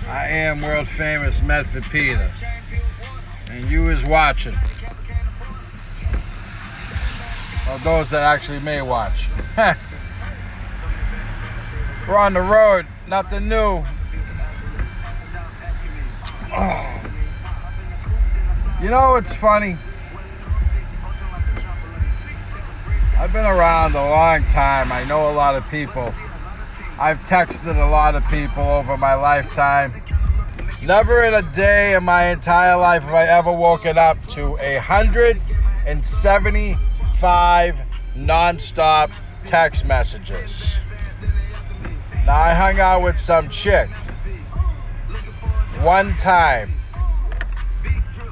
I am world famous Medford Peter, and you is watching. Or those that actually may watch. We're on the road, nothing new. Oh. You know what's funny? I've been around a long time. I know a lot of people. I've texted a lot of people over my lifetime. Never in a day in my entire life have I ever woken up to 175 non-stop text messages. Now, I hung out with some chick one time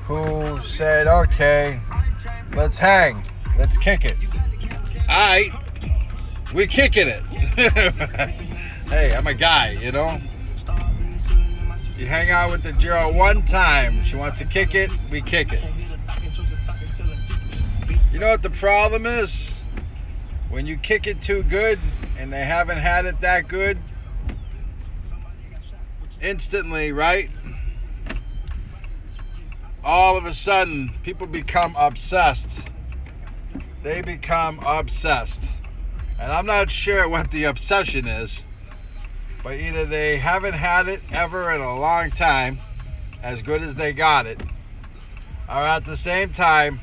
who said, okay, let's hang, let's kick it. Alright, we're kicking it. Hey, I'm a guy, you know. You hang out with the girl one time, she wants to kick it, we kick it. You know what the problem is? When you kick it too good and they haven't had it that good, instantly, right? All of a sudden, people become obsessed. They become obsessed. And I'm not sure what the obsession is, but either they haven't had it ever in a long time, as good as they got it, or at the same time,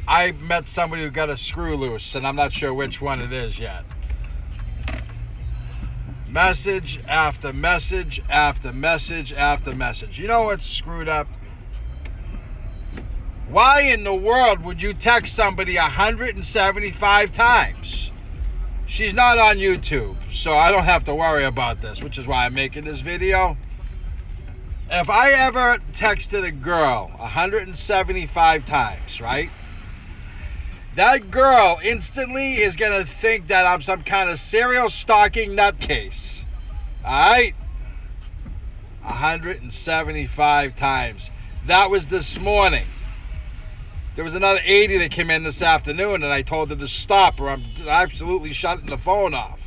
I met somebody who got a screw loose, and I'm not sure which one it is yet. Message after message after message after message. You know what's screwed up? Why in the world would you text somebody 175 times? She's not on YouTube, so I don't have to worry about this, which is why I'm making this video. If I ever texted a girl 175 times, right? That girl instantly is going to think that I'm some kind of serial stalking nutcase. Alright? 175 times. That was this morning. There was another 80 that came in this afternoon, and I told her to stop or I'm absolutely shutting the phone off.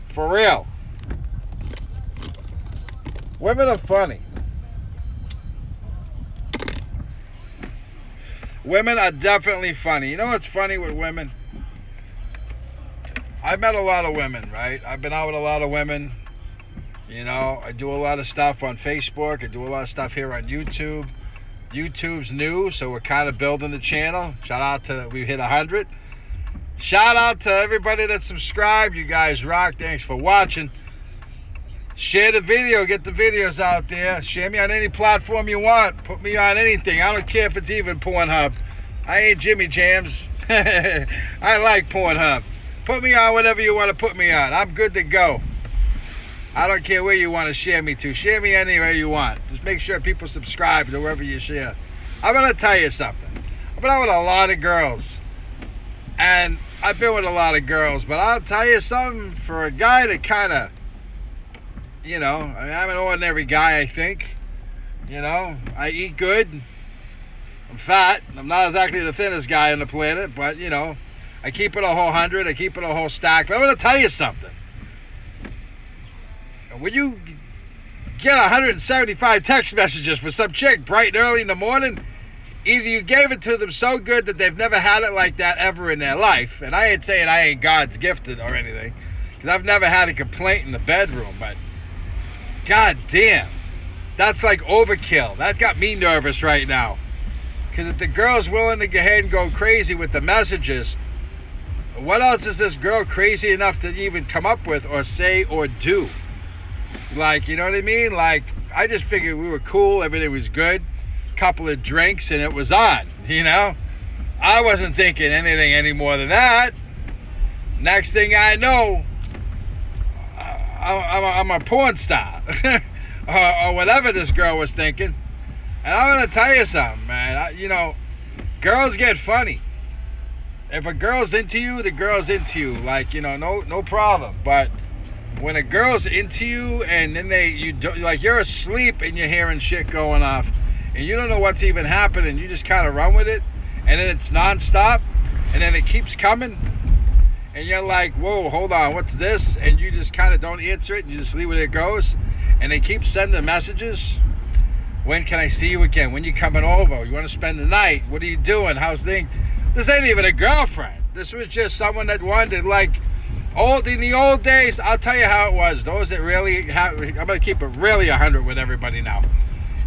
For real. Women are funny. Women are definitely funny. You know what's funny with women? I've met a lot of women, right? I've been out with a lot of women. You know, I do a lot of stuff on Facebook. I do a lot of stuff here on YouTube. YouTube's new, so we're kind of building the channel. Shout out to, we hit 100. Shout out to everybody that subscribed. You guys rock. Thanks for watching. Share the video. Get the videos out there. Share me on any platform you want. Put me on anything. I don't care if it's even Pornhub. I ain't Jimmy Jams. I like Pornhub. Put me on whatever you want to put me on. I'm good to go. I don't care where you want to share me to. Share me anywhere you want. Just make sure people subscribe to wherever you share. I'm going to tell you something. I've been out with a lot of girls. And I've been with a lot of girls. But I'll tell you something. For a guy to kind of, you know, I mean, I'm an ordinary guy, I think. You know, I eat good. I'm fat. I'm not exactly the thinnest guy on the planet. But, you know, I keep it a whole 100. I keep it a whole stack. But I'm going to tell you something. When you get 175 text messages for some chick bright and early in the morning, either you gave it to them so good that they've never had it like that ever in their life. And I ain't saying I ain't God's gifted or anything, because I've never had a complaint in the bedroom. But god damn, that's like overkill. That got me nervous right now. Because if the girl's willing to go ahead and go crazy with the messages, what else is this girl crazy enough to even come up with or say or do? Like, you know what I mean? Like, I just figured we were cool, everything was good. Couple of drinks and it was on, you know? I wasn't thinking anything any more than that. Next thing I know, I'm a porn star. or whatever this girl was thinking. And I'm going to tell you something, man. You know, girls get funny. If a girl's into you, the girl's into you. Like, you know, no problem. But when a girl's into you and then like you're asleep and you're hearing shit going off and you don't know what's even happening, you just kind of run with it, and then it's nonstop, and then it keeps coming, and you're like, whoa, hold on, what's this? And you just kind of don't answer it and you just leave it, it goes. and they keep sending messages. When can I see you again? When you coming over? You want to spend the night? What are you doing? How's things? This ain't even a girlfriend. This was just someone that wanted, like, in the old days. I'll tell you how it was. Those that really have, I'm gonna keep it really 100 with everybody now.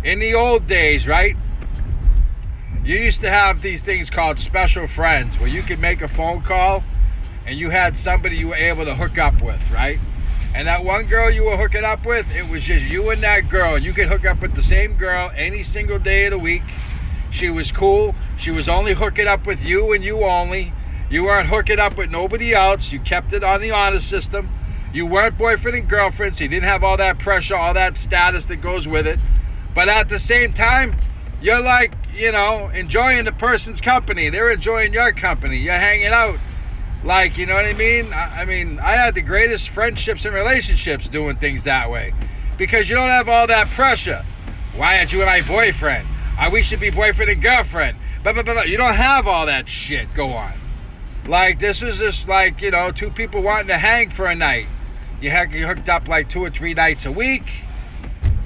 In the old days, right? You used to have these things called special friends, where you could make a phone call, and you had somebody you were able to hook up with, right? And that one girl you were hooking up with, it was just you and that girl. You could hook up with the same girl any single day of the week. She was cool. She was only hooking up with you and you only. You weren't hooking up with nobody else. You kept it on the honor system. You weren't boyfriend and girlfriend, so you didn't have all that pressure, all that status that goes with it. But at the same time, you're like, you know, enjoying the person's company. They're enjoying your company. You're hanging out. Like, you know what I mean? I had the greatest friendships and relationships doing things that way. Because you don't have all that pressure. Why aren't you my boyfriend? We should be boyfriend and girlfriend. But you don't have all that shit go on. Like, this was just like, you know, two people wanting to hang for a night. You hooked up like 2 or 3 nights a week.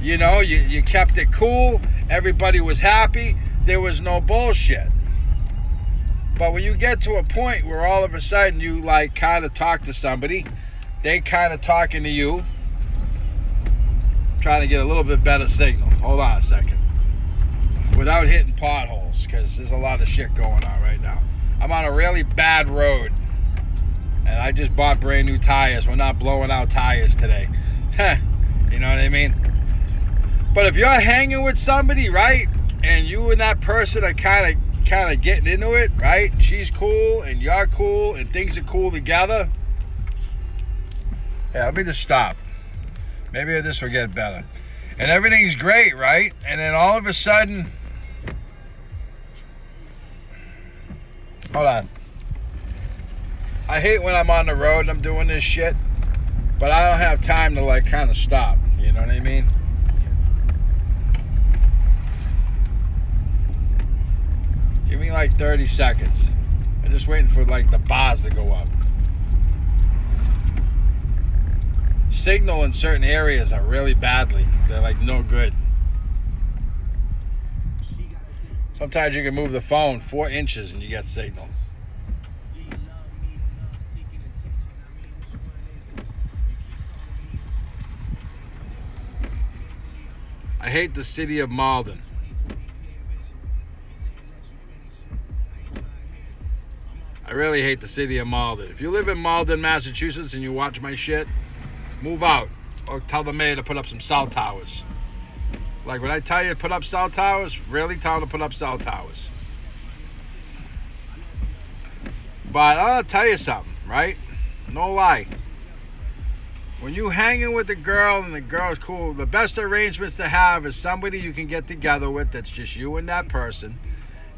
You know, you kept it cool. Everybody was happy. There was no bullshit. But when you get to a point where all of a sudden you like kind of talk to somebody, they kind of talking to you, trying to get a little bit better signal. Hold on a second. Without hitting potholes, because there's a lot of shit going on right now. I'm on a really bad road, and I just bought brand new tires. We're not blowing out tires today. You know what I mean? But if you're hanging with somebody, right, and you and that person are kind of getting into it, right? She's cool and you're cool and things are cool together. Yeah, let me just stop. Maybe this will get better. And everything's great, right? And then all of a sudden, hold on. I hate when I'm on the road and I'm doing this shit, but I don't have time to like kind of stop. You know what I mean? Give me like 30 seconds. I'm just waiting for like the bars to go up. Signal in certain areas are really badly. They're like no good. Sometimes you can move the phone 4 inches and you get signal. I hate the city of Malden. I really hate the city of Malden. If you live in Malden, Massachusetts, and you watch my shit, move out. Or tell the mayor to put up some cell towers. Like when I tell you to put up cell towers, really tell them to put up cell towers. But I'll tell you something, right? No lie. When you hanging with the girl and the girl's cool, the best arrangements to have is somebody you can get together with that's just you and that person.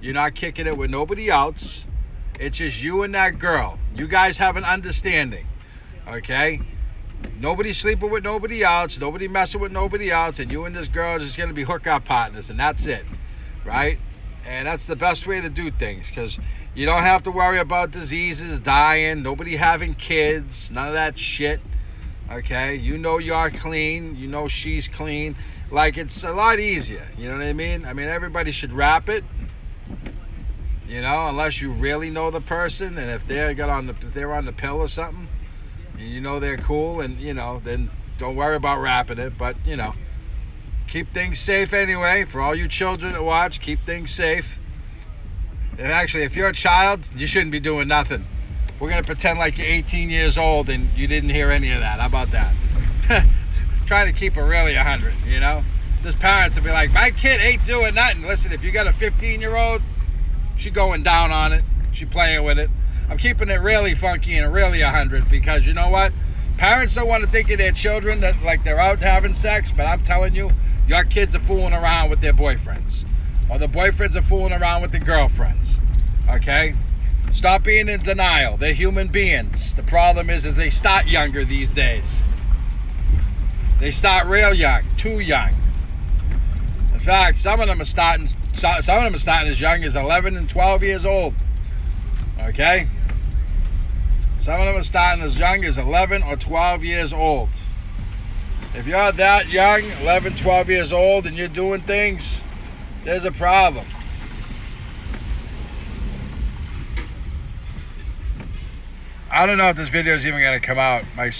You're not kicking it with nobody else. It's just you and that girl. You guys have an understanding, okay? Nobody sleeping with nobody else. Nobody messing with nobody else. And you and this girl is just going to be hookup partners, and that's it, right? And that's the best way to do things, because you don't have to worry about diseases, dying, nobody having kids, none of that shit, okay? You know you're clean. You know she's clean. Like, it's a lot easier, you know what I mean? I mean, everybody should wrap it. You know, unless you really know the person, and if they're on the pill or something, and you know they're cool, and you know, then don't worry about wrapping it. But you know, keep things safe anyway. For all you children that watch, keep things safe. And actually, if you're a child, you shouldn't be doing nothing. We're gonna pretend like you're 18 years old and you didn't hear any of that. How about that? Trying to keep it really 100. You know, there's parents will be like, my kid ain't doing nothing. Listen, if you got a 15-year-old. She going down on it. She playing with it. I'm keeping it really funky and really 100 because you know what? Parents don't want to think of their children that like they're out having sex, but I'm telling you, your kids are fooling around with their boyfriends. Or the boyfriends are fooling around with their girlfriends. Okay? Stop being in denial. They're human beings. The problem is they start younger these days. They start real young, too young. In fact, some of them are starting as young as 11 and 12 years old. Okay? Some of them are starting as young as 11 or 12 years old. If you're that young, 11, 12 years old, and you're doing things, there's a problem. I don't know if this video is even going to come out. My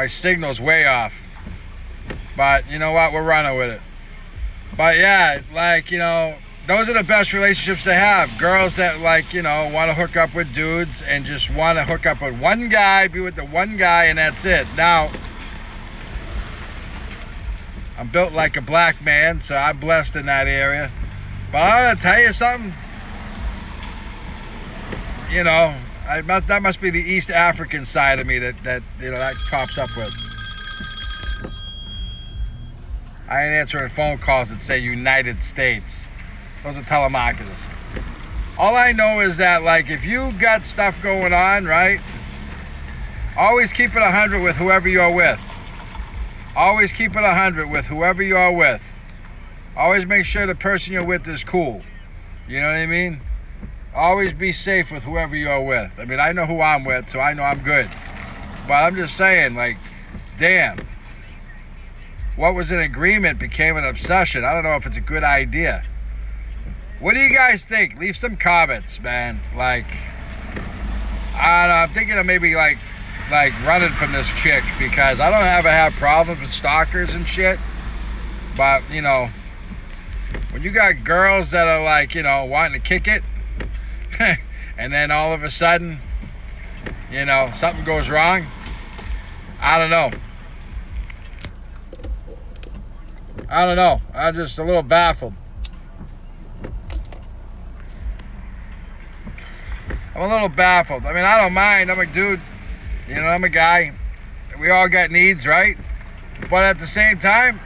signal's way off. But you know what? We're running with it. But yeah, like, you know, those are the best relationships to have. Girls that, like, you know, want to hook up with dudes and just want to hook up with one guy, be with the one guy, and that's it. Now, I'm built like a black man, so I'm blessed in that area. But I'm going to tell you something. You know, that must be the East African side of me that you know, that pops up with. I ain't answering phone calls that say United States. Those are telemarketers. All I know is that, like, if you got stuff going on, right, always keep it 100 with whoever you're with. Always keep it 100 with whoever you are with. Always make sure the person you're with is cool. You know what I mean? Always be safe with whoever you're with. I mean, I know who I'm with, so I know I'm good. But I'm just saying, like, damn. What was an agreement became an obsession. I don't know if it's a good idea. What do you guys think? Leave some comments, man. Like, I don't know, I'm thinking of maybe like running from this chick, because I don't ever have problems with stalkers and shit. But, you know, when you got girls that are, like, you know, wanting to kick it, and then all of a sudden, you know, something goes wrong, I don't know. I'm just a little baffled. I'm a little baffled. I mean, I don't mind. I'm a dude. You know, I'm a guy. We all got needs, right? But at the same time,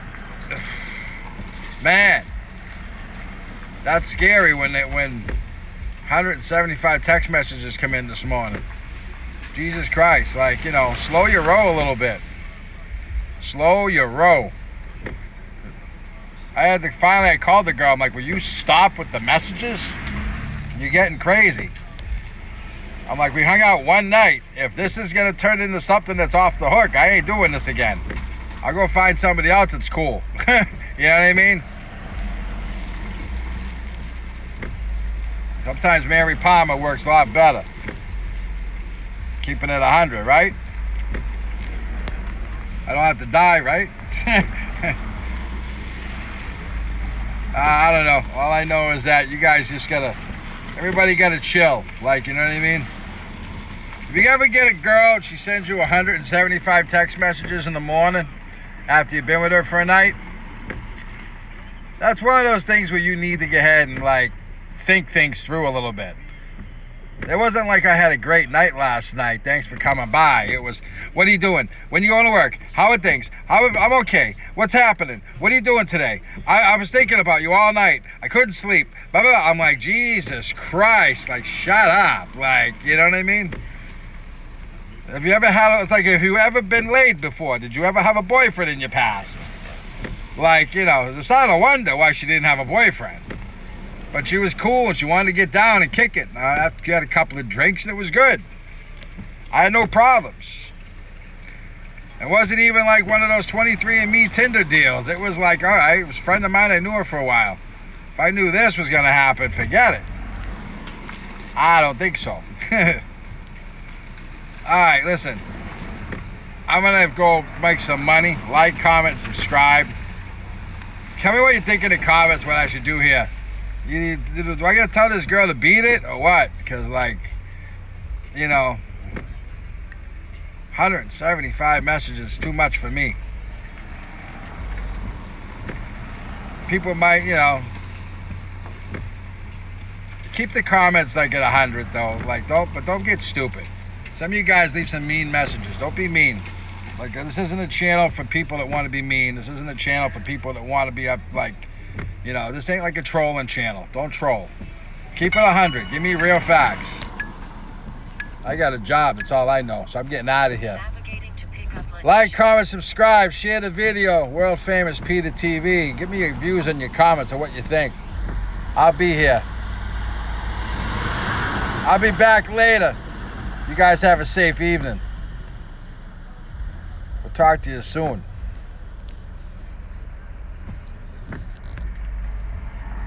man, that's scary when 175 text messages come in this morning. Jesus Christ. Like, you know, slow your roll a little bit. Slow your roll. I called the girl. I'm like, will you stop with the messages? You're getting crazy. I'm like, we hung out one night. If this is going to turn into something that's off the hook, I ain't doing this again. I'll go find somebody else that's cool. You know what I mean? Sometimes Mary Palmer works a lot better. Keeping it 100, right? I don't have to die, right? I don't know. All I know is that you guys just gotta, everybody gotta chill. Like, you know what I mean? If you ever get a girl and she sends you 175 text messages in the morning after you've been with her for a night, that's one of those things where you need to go ahead and, like, think things through a little bit. It wasn't like I had a great night last night. Thanks for coming by. It was, what are you doing? When you going to work? How are things? I'm okay. What's happening? What are you doing today? I was thinking about you all night. I couldn't sleep. Blah, blah, blah. I'm like, Jesus Christ. Like, shut up. Like, you know what I mean? Have you ever had, it's like, have you ever been laid before? Did you ever have a boyfriend in your past? Like, you know, it's not a wonder why she didn't have a boyfriend. But she was cool and she wanted to get down and kick it. After you had a couple of drinks, and it was good. I had no problems. It wasn't even like one of those 23andMe Tinder deals. It was like, all right, it was a friend of mine. I knew her for a while. If I knew this was going to happen, forget it. I don't think so. All right, listen. I'm going to go make some money. Like, comment, subscribe. Tell me what you think in the comments, what I should do here. Do I gotta tell this girl to beat it or what? Because, like, you know, 175 messages is too much for me. People might, you know, keep the comments like at 100 though. Like, don't get stupid. Some of you guys leave some mean messages. Don't be mean. Like, this isn't a channel for people that want to be mean. This isn't a channel for people that want to be up, like, you know, this ain't like a trolling channel. Don't troll. Keep it 100. Give me real facts. I got a job. That's all I know. So I'm getting out of here. Like, comment, subscribe, share the video. World famous Peter TV. Give me your views and your comments on what you think. I'll be here. I'll be back later. You guys have a safe evening. We'll talk to you soon.